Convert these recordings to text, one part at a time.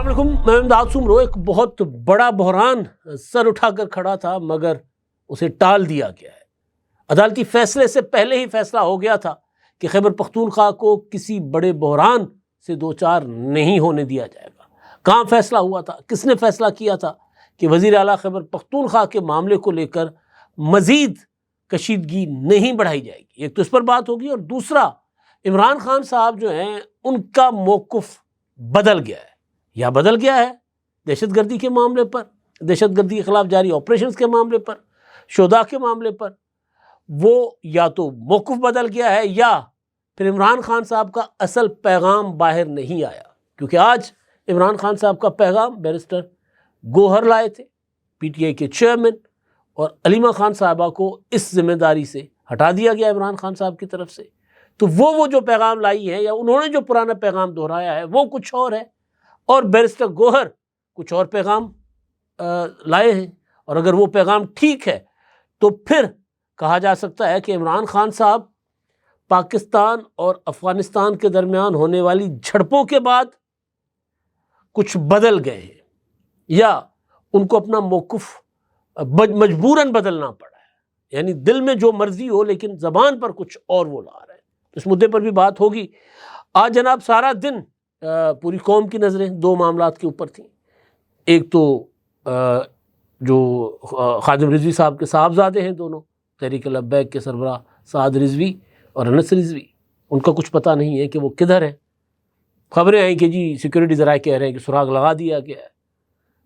السلام علیکم، میں امداد سمرو۔ ایک بہت بڑا بحران سر اٹھا کر کھڑا تھا مگر اسے ٹال دیا گیا ہے۔ عدالتی فیصلے سے پہلے ہی فیصلہ ہو گیا تھا کہ خیبر پختونخوا کو کسی بڑے بحران سے دوچار نہیں ہونے دیا جائے گا۔ کہاں فیصلہ ہوا تھا؟ کس نے فیصلہ کیا تھا کہ وزیر اعلیٰ خیبر پختونخوا کے معاملے کو لے کر مزید کشیدگی نہیں بڑھائی جائے گی؟ ایک تو اس پر بات ہوگی، اور دوسرا عمران خان صاحب جو ہیں ان کا موقف بدل گیا ہے یا بدل گیا ہے دہشت گردی کے معاملے پر، دہشت گردی کے خلاف جاری آپریشنز کے معاملے پر، شہداء کے معاملے پر۔ وہ یا تو موقف بدل گیا ہے یا پھر عمران خان صاحب کا اصل پیغام باہر نہیں آیا، کیونکہ آج عمران خان صاحب کا پیغام بیرسٹر گوہر لائے تھے، پی ٹی آئی کے چیئرمین، اور علیمہ خان صاحبہ کو اس ذمہ داری سے ہٹا دیا گیا عمران خان صاحب کی طرف سے۔ تو وہ جو پیغام لائی ہے یا انہوں نے جو پرانا پیغام دہرایا ہے وہ کچھ اور ہے، اور بیرسٹر گوہر کچھ اور پیغام لائے ہیں۔ اور اگر وہ پیغام ٹھیک ہے تو پھر کہا جا سکتا ہے کہ عمران خان صاحب پاکستان اور افغانستان کے درمیان ہونے والی جھڑپوں کے بعد کچھ بدل گئے ہیں، یا ان کو اپنا موقف مجبوراً بدلنا پڑا ہے، یعنی دل میں جو مرضی ہو لیکن زبان پر کچھ اور وہ لا رہے ہیں۔ اس مدعے پر بھی بات ہوگی۔ آج جناب سارا دن پوری قوم کی نظریں دو معاملات کے اوپر تھیں۔ ایک تو جو خادم رضوی صاحب کے صاحبزادے ہیں دونوں، تحریک لبیک کے سربراہ سعد رضوی اور انس رضوی، ان کا کچھ پتہ نہیں ہے کہ وہ کدھر ہیں۔ خبریں آئیں کہ جی سیکورٹی ذرائع کہہ رہے ہیں کہ سراغ لگا دیا گیا ہے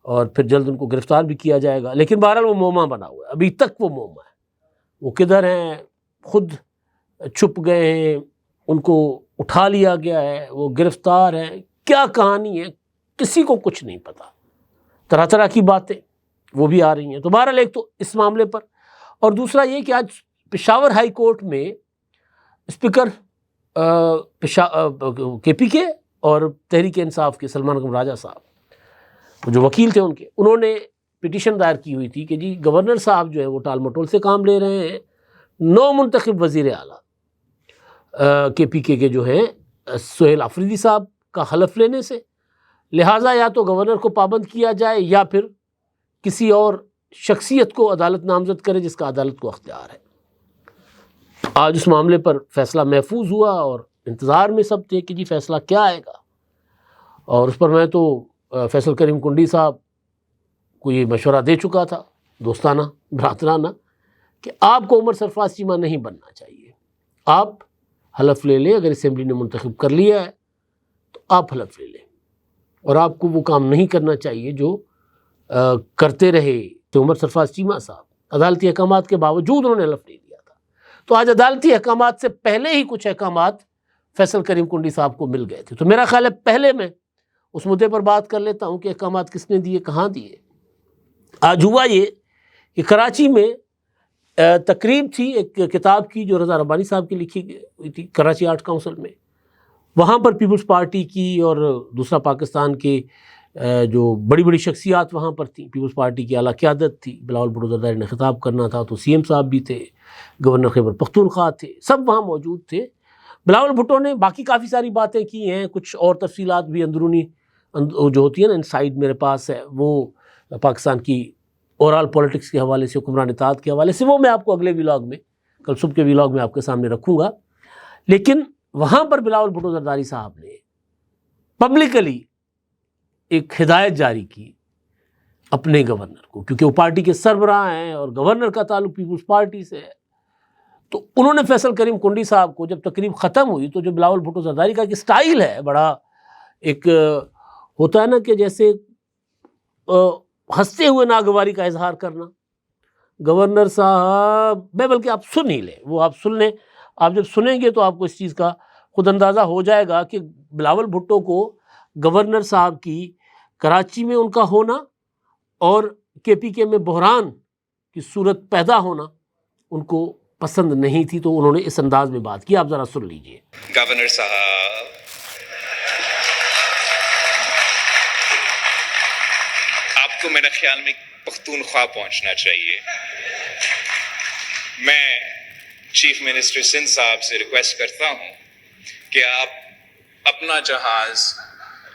اور پھر جلد ان کو گرفتار بھی کیا جائے گا، لیکن بہرحال وہ موما بنا ہوا ہے، ابھی تک وہ موما ہے۔ وہ کدھر ہیں؟ خود چھپ گئے ہیں، ان کو اٹھا لیا گیا ہے، وہ گرفتار ہیں، کیا کہانی ہے کسی کو کچھ نہیں پتا۔ طرح طرح کی باتیں وہ بھی آ رہی ہیں۔ تو بہرحال ایک تو اس معاملے پر، اور دوسرا یہ کہ آج پشاور ہائی کورٹ میں اسپیکر کے پی کے اور تحریک انصاف کے سلمان اکرم راجہ صاحب جو وکیل تھے ان کے، انہوں نے پٹیشن دائر کی ہوئی تھی کہ جی گورنر صاحب جو ہے وہ ٹال مٹول سے کام لے رہے ہیں نو منتخب وزیر اعلیٰ کے پی کے جو ہیں سہیل آفریدی صاحب کا حلف لینے سے، لہٰذا یا تو گورنر کو پابند کیا جائے یا پھر کسی اور شخصیت کو عدالت نامزد کرے جس کا عدالت کو اختیار ہے۔ آج اس معاملے پر فیصلہ محفوظ ہوا اور انتظار میں سب تھے کہ جی فیصلہ کیا آئے گا، اور اس پر میں تو فیصل کریم کنڈی صاحب کو یہ مشورہ دے چکا تھا دوستانہ برادرانہ کہ آپ کو عمر سرفراز چیمہ نہیں بننا چاہیے، آپ حلف لے لیں، اگر اسمبلی نے منتخب کر لیا ہے تو آپ حلف لے لیں، اور آپ کو وہ کام نہیں کرنا چاہیے جو کرتے رہے تو عمر سرفراز چیمہ صاحب۔ عدالتی احکامات کے باوجود انہوں نے حلف نہیں دیا تھا، تو آج عدالتی احکامات سے پہلے ہی کچھ احکامات فیصل کریم کنڈی صاحب کو مل گئے تھے۔ تو میرا خیال ہے پہلے میں اس مدعے پر بات کر لیتا ہوں کہ احکامات کس نے دیے، کہاں دیے۔ آج ہوا یہ کہ کراچی میں تقریب تھی ایک کتاب کی جو رضا ربانی صاحب کی لکھی ہوئی تھی کراچی آرٹ کونسل میں، وہاں پر پیپلز پارٹی کی اور دوسرا پاکستان کے جو بڑی بڑی شخصیات وہاں پر تھیں، پیپلز پارٹی کی اعلیٰ قیادت تھی، بلاول بھٹو زرداری نے خطاب کرنا تھا تو سی ایم صاحب بھی تھے، گورنر خیبر پختونخوا تھے، سب وہاں موجود تھے۔ بلاول بھٹو نے باقی کافی ساری باتیں کی ہیں، کچھ اور تفصیلات بھی اندرونی جو ہوتی ہیں نا انسائیڈ میرے پاس ہے، وہ پاکستان کی اوورال پولیٹکس کے حوالے سے، حکمران اطاعت کے حوالے سے، وہ میں آپ کو اگلے ولاگ میں، کل صبح کے ولاگ میں آپ کے سامنے رکھوں گا۔ لیکن وہاں پر بلاول بھٹو زرداری صاحب نے پبلکلی ایک ہدایت جاری کی اپنے گورنر کو، کیونکہ وہ پارٹی کے سربراہ ہیں اور گورنر کا تعلق پیپلز پارٹی سے ہے، تو انہوں نے فیصل کریم کنڈی صاحب کو جب تقریب ختم ہوئی تو جو بلاول بھٹو زرداری کا ایک سٹائل ہے، بڑا ایک ہوتا ہے نا کہ جیسے ہنستے ہوئے ناگواری کا اظہار کرنا، گورنر صاحب میں بلکہ آپ سن ہی لیں، وہ آپ سن لیں، آپ جب سنیں گے تو آپ کو اس چیز کا خود اندازہ ہو جائے گا کہ بلاول بھٹو کو گورنر صاحب کی کراچی میں ان کا ہونا اور کے پی کے میں بحران کی صورت پیدا ہونا ان کو پسند نہیں تھی، تو انہوں نے اس انداز میں بات کی، آپ ذرا سن لیجئے۔ گورنر صاحب، آپ کو میرے خیال میں پختونخوا پہنچنا چاہیے۔ میں چیف منسٹر سندھ صاحب سے ریکویسٹ کرتا ہوں کہ آپ اپنا جہاز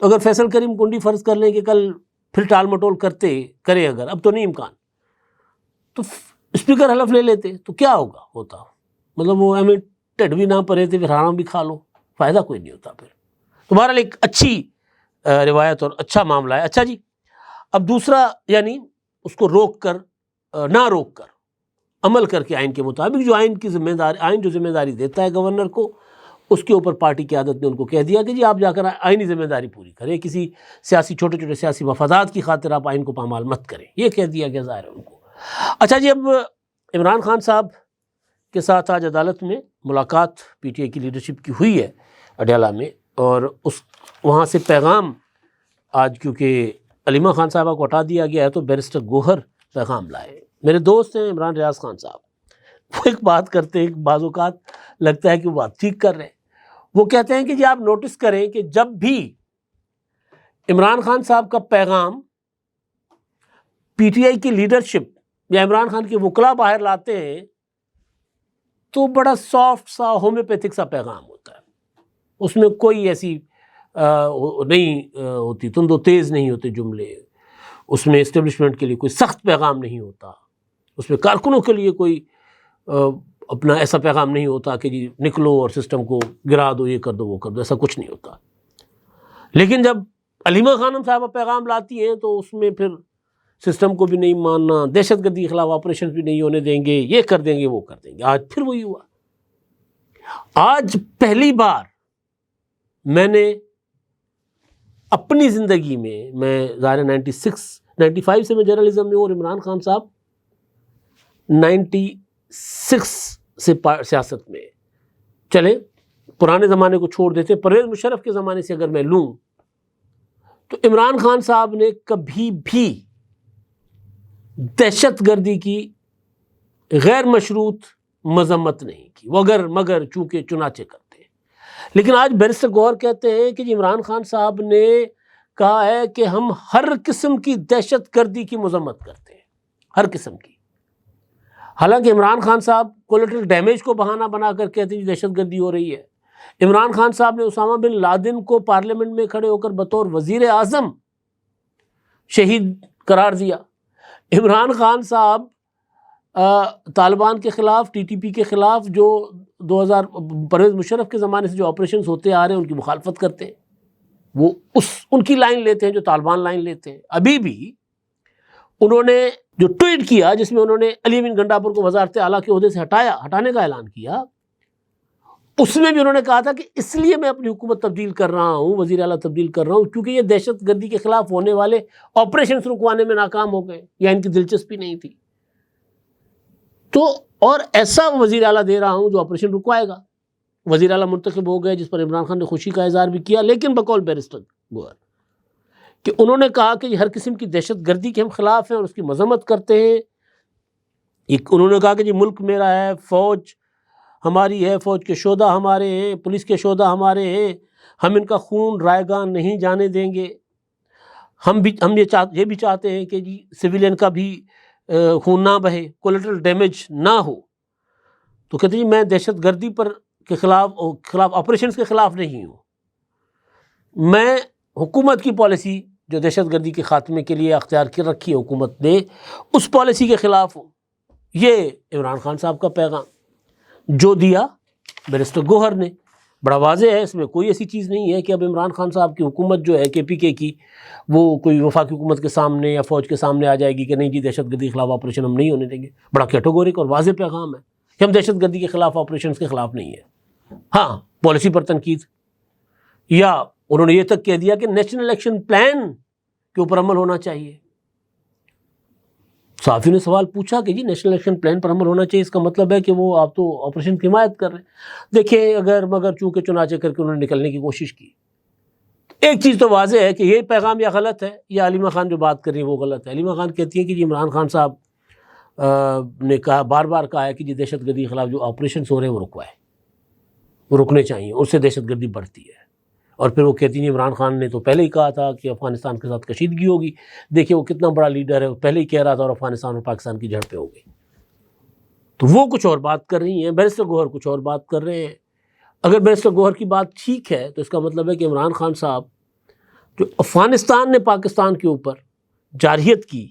تو اگر فیصل کریم کنڈی فرض کر لیں کہ کل پھر ٹال مٹول کرے اگر، اب تو نہیں امکان، تو اسپیکر حلف لے لیتے تو کیا ہوتا مطلب وہ ٹڈوی نہ پڑے تھے پھر حرام بھی کھا لو، فائدہ کوئی نہیں ہوتا پھر. تو بہرحال ایک اچھی روایت اور اچھا معاملہ ہے. اچھا جی، اب دوسرا یعنی اس کو نہ روک کر عمل کر کے آئین کے مطابق جو آئین جو ذمہ داری دیتا ہے گورنر کو، اس کے اوپر پارٹی قیادت نے ان کو کہہ دیا کہ جی آپ جا کر آئینی ذمہ داری پوری کریں، کسی چھوٹے سیاسی مفادات کی خاطر آپ آئین کو پامال مت کریں، یہ کہہ دیا گیا ظاہر ہے ان کو. اچھا جی، اب عمران خان صاحب کے ساتھ آج عدالت میں ملاقات پی ٹی آئی کی لیڈرشپ کی ہوئی ہے اڈیالہ میں، اور وہاں سے پیغام آج کیونکہ علیمہ خان صاحبہ کو ہٹا دیا گیا ہے تو بیرسٹر گوہر پیغام لائے. میرے دوست ہیں عمران ریاض خان صاحب، وہ ایک بات کرتے ہیں، بعض اوقات لگتا ہے کہ وہ بات ٹھیک کر رہے ہیں. وہ کہتے ہیں کہ جی آپ نوٹس کریں کہ جب بھی عمران خان صاحب کا پیغام پی ٹی آئی کی لیڈرشپ یا عمران خان کے وکلاء باہر لاتے ہیں تو بڑا سافٹ سا ہومیوپیتھک سا پیغام ہوتا ہے، اس میں کوئی ایسی نہیں ہوتی، تند و تیز نہیں ہوتے جملے، اس میں اسٹیبلشمنٹ کے لیے کوئی سخت پیغام نہیں ہوتا، اس میں کارکنوں کے لیے کوئی اپنا ایسا پیغام نہیں ہوتا کہ جی نکلو اور سسٹم کو گرا دو، یہ کر دو وہ کر دو، ایسا کچھ نہیں ہوتا. لیکن جب علیمہ خانم صاحبہ پیغام لاتی ہیں تو اس میں پھر سسٹم کو بھی نہیں ماننا، دہشت گردی کے خلاف آپریشن بھی نہیں ہونے دیں گے، یہ کر دیں گے وہ کر دیں گے. آج پھر وہی ہوا. آج پہلی بار میں نے اپنی زندگی میں ظاہر 95 سے میں جرنلزم میں ہوں، اور عمران خان صاحب 96 سے سیاست میں. چلیں پرانے زمانے کو چھوڑ دیتے، پرویز مشرف کے زمانے سے اگر میں لوں تو عمران خان صاحب نے کبھی بھی دہشت گردی کی غیر مشروط مذمت نہیں کی، مگر چونکہ چنانچہ کرتے ہیں. لیکن آج بیرسٹر گوہر کہتے ہیں کہ جی عمران خان صاحب نے کہا ہے کہ ہم ہر قسم کی دہشت گردی کی مذمت کرتے ہیں، ہر قسم کی. حالانکہ عمران خان صاحب کولیٹرل ڈیمیج کو بہانہ بنا کر کہتے ہیں دہشت گردی ہو رہی ہے. عمران خان صاحب نے اسامہ بن لادن کو پارلیمنٹ میں کھڑے ہو کر بطور وزیر اعظم شہید قرار دیا. عمران خان صاحب طالبان کے خلاف، ٹی ٹی پی کے خلاف جو 2000 پرویز مشرف کے زمانے سے جو آپریشنز ہوتے آ رہے ہیں ان کی مخالفت کرتے ہیں، وہ ان کی لائن لیتے ہیں جو طالبان لائن لیتے ہیں. ابھی بھی انہوں نے جو ٹویٹ کیا جس میں انہوں نے علی بن گنڈاپور کو وزارت اعلیٰ کے عہدے سے ہٹانے کا اعلان کیا، اس میں بھی انہوں نے کہا تھا کہ اس لیے میں اپنی حکومت تبدیل کر رہا ہوں، وزیر اعلیٰ تبدیل کر رہا ہوں کیونکہ یہ دہشت گردی کے خلاف ہونے والے آپریشنز رکوانے میں ناکام ہو گئے یا ان کی دلچسپی نہیں تھی. تو اور ایسا وزیر اعلیٰ دے رہا ہوں جو آپریشن رکوائے گا. وزیر اعلیٰ منتخب ہو گئے جس پر عمران خان نے خوشی کا اظہار بھی کیا، لیکن بقول بیرسٹر گوہر کہ انہوں نے کہا کہ ہر قسم کی دہشت گردی کے ہم خلاف ہیں اور اس کی مذمت کرتے ہیں. انہوں نے کہا کہ جی ملک میرا ہے، فوج ہماری ہے، فوج کے شہداء ہمارے ہیں، پولیس کے شہداء ہمارے ہیں، ہم ان کا خون رائے گاہ نہیں جانے دیں گے. ہم یہ بھی چاہتے ہیں کہ جی سویلین کا بھی خون نہ بہے، کولیٹرل ڈیمیج نہ ہو. تو کہتے ہیں میں دہشت گردی کے خلاف آپریشنز کے خلاف نہیں ہوں، میں حکومت کی پالیسی جو دہشت گردی کے خاتمے کے لیے اختیار کر رکھی ہے حکومت نے، اس پالیسی کے خلاف ہوں. یہ عمران خان صاحب کا پیغام جو دیا بیرسٹر گوہر نے بڑا واضح ہے، اس میں کوئی ایسی چیز نہیں ہے کہ اب عمران خان صاحب کی حکومت جو ہے کے پی کے کی وہ کوئی وفاقی حکومت کے سامنے یا فوج کے سامنے آ جائے گی کہ نہیں جی دہشت گردی کے خلاف آپریشن ہم نہیں ہونے دیں گے. بڑا کیٹیگورک اور واضح پیغام ہے کہ ہم دہشت گردی کے خلاف آپریشنز کے خلاف نہیں ہیں. ہاں پالیسی پر تنقید، یا انہوں نے یہ تک کہہ دیا کہ نیشنل ایکشن پلان کے اوپر عمل ہونا چاہیے. صحافی نے سوال پوچھا کہ جی نیشنل ایکشن پلان پر عمل ہونا چاہیے، اس کا مطلب ہے کہ وہ آپ تو آپریشن کی حمایت کر رہے ہیں. دیکھیں اگر مگر چونکہ چنانچہ کر کے انہوں نے نکلنے کی کوشش کی. ایک چیز تو واضح ہے کہ یہ پیغام یا غلط ہے یا علیمہ خان جو بات کر رہی ہے وہ غلط ہے. علیمہ خان کہتی ہے کہ جی عمران خان صاحب نے کہا، بار بار کہا ہے کہ جی دہشت گردی کے خلاف جو آپریشنز ہو رہے ہیں وہ رکوائے، وہ رکنے چاہیے، اس سے دہشت گردی بڑھتی ہے. اور پھر وہ کہتی ہیں عمران خان نے تو پہلے ہی کہا تھا کہ افغانستان کے ساتھ کشیدگی ہوگی. دیکھیں وہ کتنا بڑا لیڈر ہے، وہ پہلے ہی کہہ رہا تھا اور افغانستان اور پاکستان کی جھڑپیں ہو گئی. تو وہ کچھ اور بات کر رہی ہیں، بیرسٹر گوہر کچھ اور بات کر رہے ہیں. اگر بیرسٹر گوہر کی بات ٹھیک ہے تو اس کا مطلب ہے کہ عمران خان صاحب جو افغانستان نے پاکستان کے اوپر جارحیت کی،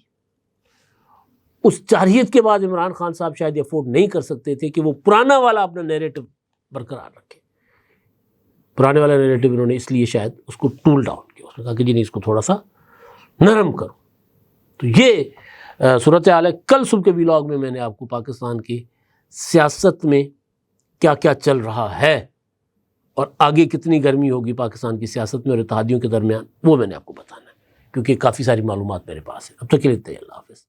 اس جارحیت کے بعد عمران خان صاحب شاید یہ افورڈ نہیں کر سکتے تھے کہ وہ پرانا والا اپنا نیریٹو برقرار رکھے. پرانے والا نیریٹو انہوں نے اس لیے شاید اس کو ٹول ڈاؤن کیا، اس نے کہا کہ جی نہیں، اس کو تھوڑا سا نرم کرو. تو یہ صورتحال ہے. کل صبح کے ویلاگ میں نے آپ کو پاکستان کی سیاست میں کیا کیا چل رہا ہے اور آگے کتنی گرمی ہوگی پاکستان کی سیاست میں اور اتحادیوں کے درمیان، وہ میں نے آپ کو بتانا ہے، کیونکہ کافی ساری معلومات میرے پاس ہیں. اب تک کے لیے اللہ حافظ.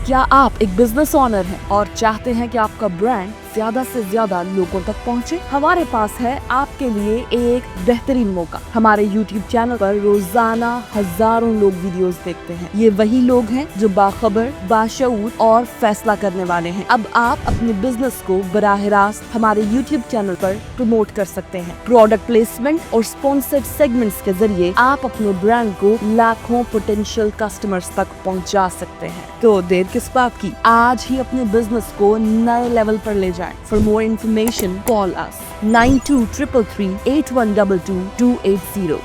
کیا آپ ایک بزنس اونر ہیں اور چاہتے ہیں کہ آپ کا برانڈ زیادہ سے زیادہ لوگوں تک پہنچے؟ ہمارے پاس ہے آپ کے لیے ایک بہترین موقع. ہمارے یوٹیوب چینل پر روزانہ ہزاروں لوگ ویڈیوز دیکھتے ہیں. یہ وہی لوگ ہیں جو باخبر، باشعور اور فیصلہ کرنے والے ہیں. اب آپ اپنے بزنس کو براہ راست ہمارے یوٹیوب چینل پر پروموٹ کر سکتے ہیں. پروڈکٹ پلیسمنٹ اور اسپانسرڈ سیگمنٹس کے ذریعے آپ اپنے برانڈ کو لاکھوں پوٹینشیل کسٹمرز تک پہنچا سکتے ہیں. تو دیر کس بات کی؟ آج ہی اپنے بزنس کو نئے لیول پر لے جائیں. For more information, call us 923338122280.